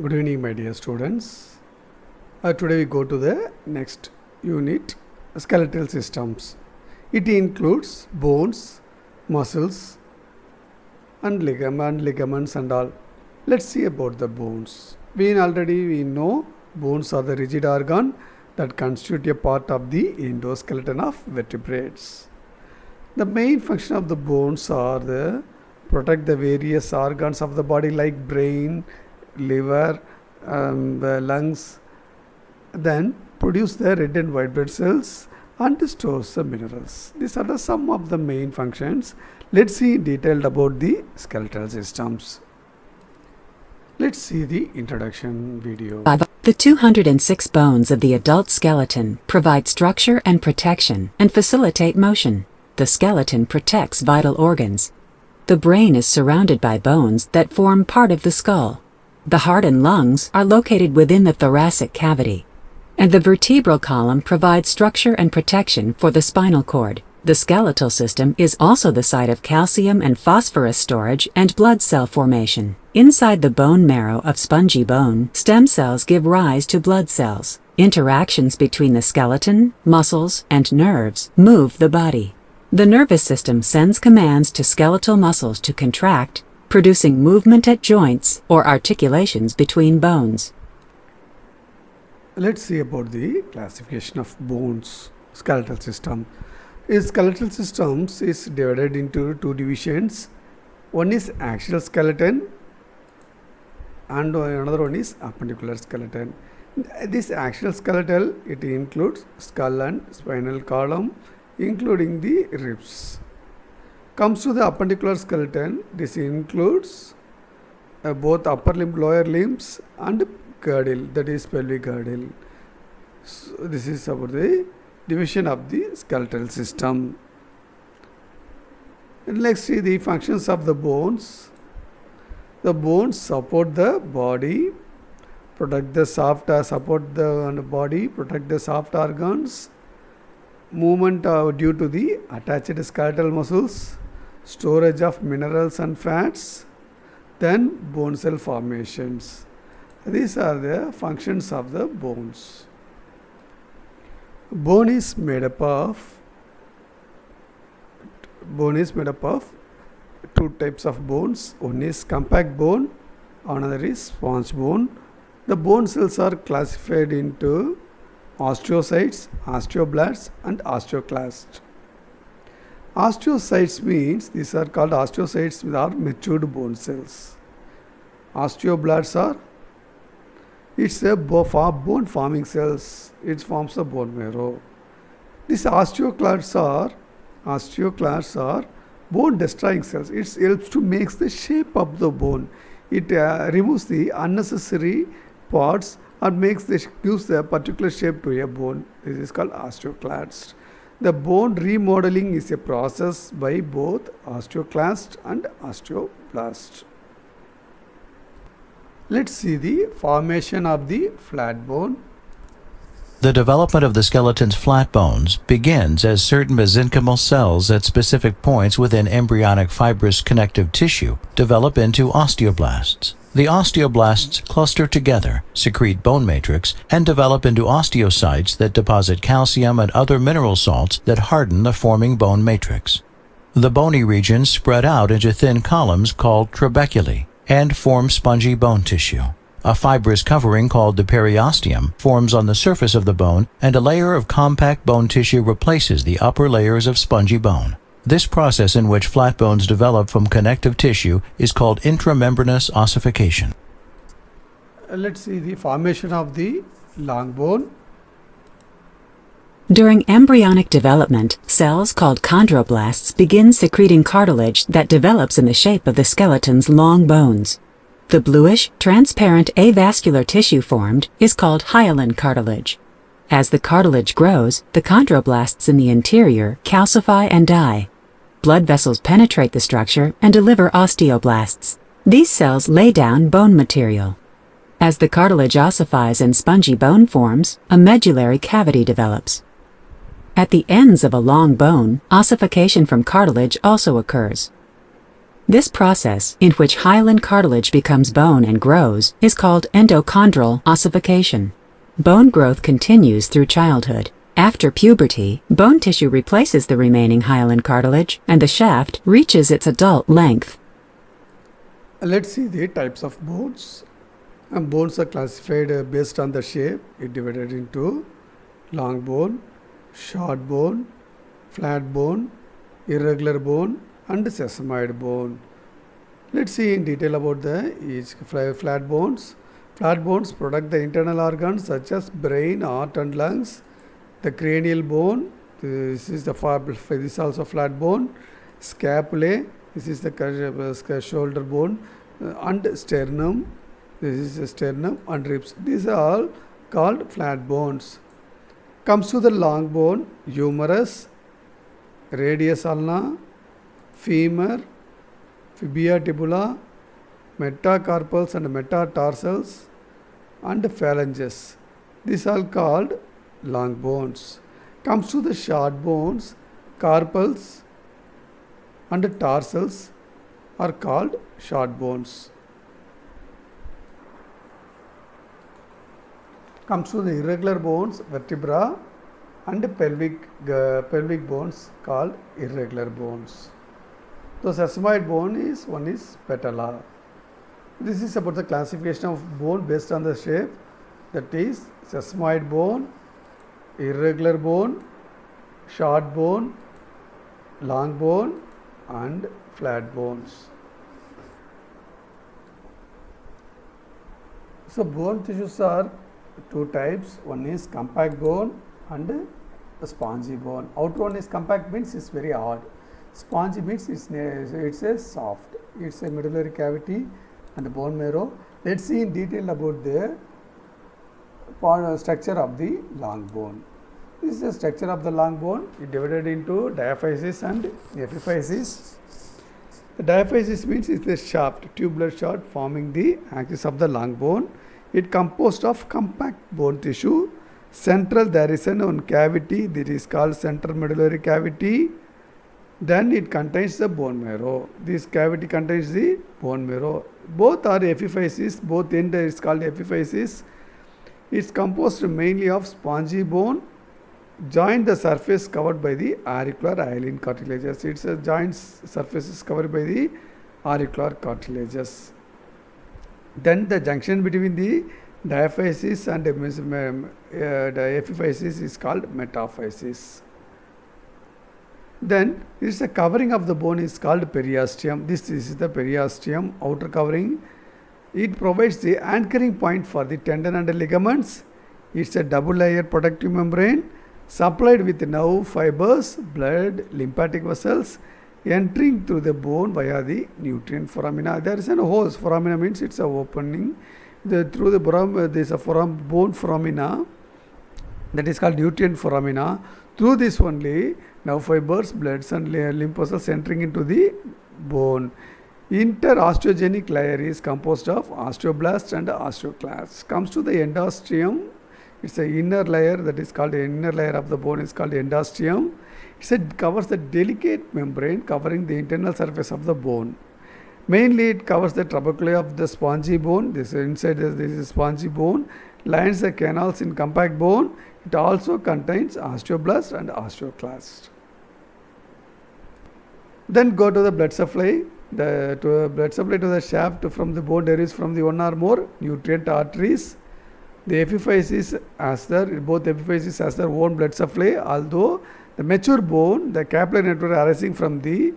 Good evening, my dear students. Today we go to the next unit, skeletal systems. It includes bones, muscles, and ligaments and all. Let's see about the bones. We know bones are the rigid organ that constitute a part of the endoskeleton of vertebrates. The main function of the bones are to protect the various organs of the body like brain, liver, the lungs, then produce the red and white blood cells and stores the minerals. These are some of the main functions. Let's see detailed about the skeletal systems. Let's see the introduction video. The 206 bones of the adult skeleton provide structure and protection and facilitate motion. The skeleton protects vital organs. The brain is surrounded by bones that form part of the skull. The heart and lungs are located within the thoracic cavity, and the vertebral column provides structure and protection for the spinal cord. The skeletal system is also the site of calcium and phosphorus storage and blood cell formation. Inside the bone marrow of spongy bone, stem cells give rise to blood cells. Interactions between the skeleton, muscles, and nerves move the body. The nervous system sends commands to skeletal muscles to contract, producing movement at joints or articulations between bones. Let's see about the classification of bones, skeletal system. Skeletal systems is divided into two divisions. One is axial skeleton and another one is appendicular skeleton. This axial skeleton, it includes skull and spinal column, including the ribs. Comes to the appendicular skeleton, this includes both upper limb, lower limbs and girdle, that is pelvic girdle. So this is about the division of the skeletal system. And let's see the functions of the bones. The bones support the body, protect the soft, support the body, protect the soft organs, movement due to the attached skeletal muscles, storage of minerals and fats, then bone cell formations. These are the functions of the bones. Bone is made up of two types of bones. One is compact bone, another is sponge bone. The bone cells are classified into osteocytes, osteoblasts and osteoclasts. Osteocytes means these are called osteocytes with our matured bone cells. Osteoblasts are bone forming cells. It forms the bone marrow. These osteoclasts are bone destroying cells. It helps to make the shape of the bone. It removes the unnecessary parts and gives the particular shape to a bone. This is called osteoclast. The bone remodeling is a process by both osteoclast and osteoblast. Let's see the formation of the flat bone. The development of the skeleton's flat bones begins as certain mesenchymal cells at specific points within embryonic fibrous connective tissue develop into osteoblasts. The osteoblasts cluster together, secrete bone matrix, and develop into osteocytes that deposit calcium and other mineral salts that harden the forming bone matrix. The bony regions spread out into thin columns called trabeculae and form spongy bone tissue. A fibrous covering called the periosteum forms on the surface of the bone, and a layer of compact bone tissue replaces the upper layers of spongy bone. This process in which flat bones develop from connective tissue is called intramembranous ossification. Let's see the formation of the long bone. During embryonic development, cells called chondroblasts begin secreting cartilage that develops in the shape of the skeleton's long bones. The bluish, transparent avascular tissue formed is called hyaline cartilage. As the cartilage grows, the chondroblasts in the interior calcify and die. Blood vessels penetrate the structure and deliver osteoblasts. These cells lay down bone material. As the cartilage ossifies and spongy bone forms, a medullary cavity develops. At the ends of a long bone, ossification from cartilage also occurs. This process, in which hyaline cartilage becomes bone and grows, is called endochondral ossification. Bone growth continues through childhood. After puberty, bone tissue replaces the remaining hyaline cartilage, and the shaft reaches its adult length. Let's see the types of bones. Bones are classified based on the shape. It divided into long bone, short bone, flat bone, irregular bone, and sesamoid bone. Let's see in detail about the each flat bones. Flat bones protect the internal organs such as brain, heart, and lungs. The cranial bone, this is also flat bone. Scapulae, this is the shoulder bone, and sternum, this is the sternum, and ribs. These are all called flat bones. Comes to the long bone, humerus, radius ulna, femur, fibia tibula, metacarpals and metatarsals, and phalanges. These are called long bones. Comes to the short bones, carpals and tarsals are called short bones. Comes to the irregular bones, vertebra and pelvic bones called irregular bones. The sesamoid bone is patella. This is about the classification of bone based on the shape, that is sesamoid bone, irregular bone, short bone, long bone, and flat bones. So bone tissues are two types. One is compact bone and a spongy bone. Outer one is compact, means it's very hard. Spongy means it's a soft. It's a medullary cavity and bone marrow. Let's see in detail about the structure of the long bone. This is the structure of the long bone. It divided into diaphysis and epiphysis. The diaphysis means it's a shaft, tubular shaft forming the axis of the long bone. It composed of compact bone tissue. Central there is one cavity that is called central medullary cavity. Then it contains the bone marrow. This cavity contains the bone marrow. Both are epiphysis. Both end is called epiphysis. It's composed mainly of spongy bone. Joint the surface covered by the auricular hyaline cartilages. It's a joint surface is covered by the auricular cartilages. Then the junction between the diaphysis and the epiphysis is called metaphysis. Then this is a covering of the bone is called periosteum. This is the periosteum, outer covering. It provides the anchoring point for the tendon and the ligaments. It's a double layer protective membrane supplied with nerve fibers, blood, lymphatic vessels entering through the bone via the nutrient foramina. There is a hose. Foramina means it's a opening. Through the bone, there is a bone foramina that is called nutrient foramina. Through this only nerve fibers, bloods and lymph vessels entering into the bone. Interosteogenic layer is composed of osteoblasts and osteoclasts. Comes to the endosteum. It's an inner layer that is called the inner layer of the bone is called endosteum. It covers the delicate membrane covering the internal surface of the bone. Mainly it covers the trabeculae of the spongy bone. This inside this is spongy bone. Lines the canals in compact bone. It also contains osteoblasts and osteoclasts. Then go to the blood supply. The blood supply to the shaft from the bone derives from the one or more nutrient arteries. The epiphysis has both epiphysis has their own blood supply, although the mature bone, the capillary network arising from the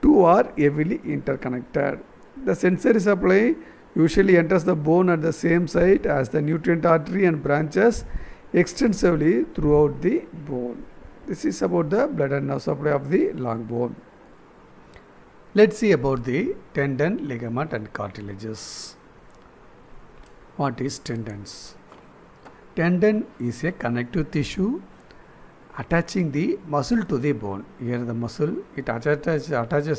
two are heavily interconnected. The sensory supply usually enters the bone at the same site as the nutrient artery and branches extensively throughout the bone. This is about the blood and nerve supply of the long bone. Let's see about the tendon, ligament and cartilages. What is tendons? Tendon is a connective tissue attaching the muscle to the bone. Here the muscle, it attaches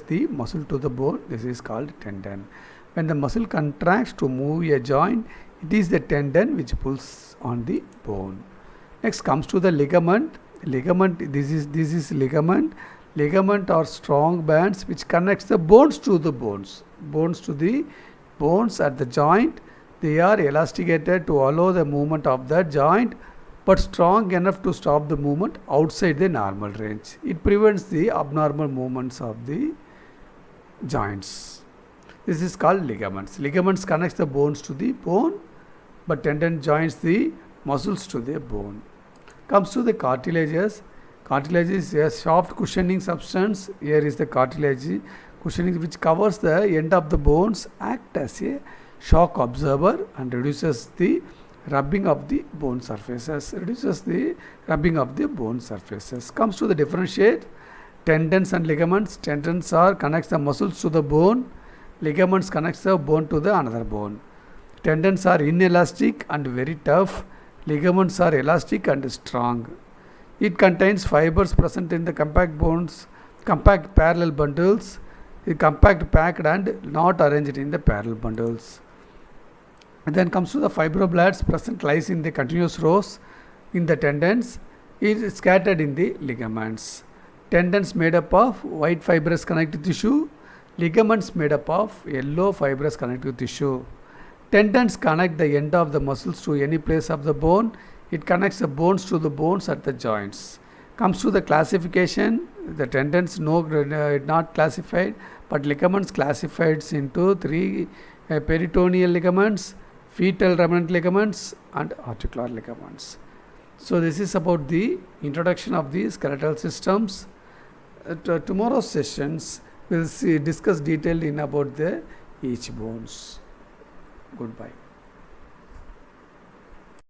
the muscle to the bone. This is called tendon. When the muscle contracts to move a joint, it is the tendon which pulls on the bone. Next comes to the ligament. Ligament, this is ligament. Ligament are strong bands which connects the bones to the bones. Bones to the bones at the joint. They are elasticated to allow the movement of the joint, but strong enough to stop the movement outside the normal range. It prevents the abnormal movements of the joints. This is called ligaments. Ligaments connects the bones to the bone, but tendon joins the muscles to the bone. Comes to the cartilages. Cartilage is a soft cushioning substance. Here is the cartilage cushioning which covers the end of the bones, act as a shock absorber and reduces the rubbing of the bone surfaces. Comes to the differentiate tendons and ligaments. Tendons are connects the muscles to the bone. Ligaments connects the bone to the another bone. Tendons are inelastic and very tough. Ligaments are elastic and strong. It contains fibers present in the compact bones, compact parallel bundles, compact packed and not arranged in the parallel bundles. And then comes to the fibroblasts present lies in the continuous rows in the tendons. It is scattered in the ligaments. Tendons made up of white fibrous connective tissue. Ligaments made up of yellow fibrous connective tissue. Tendons connect the end of the muscles to any place of the bone. It connects the bones to the bones at the joints. Comes to the classification. The tendons not classified, but ligaments classified into three: peritoneal ligaments, fetal remnant ligaments, and articular ligaments. So this is about the introduction of the skeletal systems. Tomorrow's sessions will discuss detailed in about the each bones. Goodbye.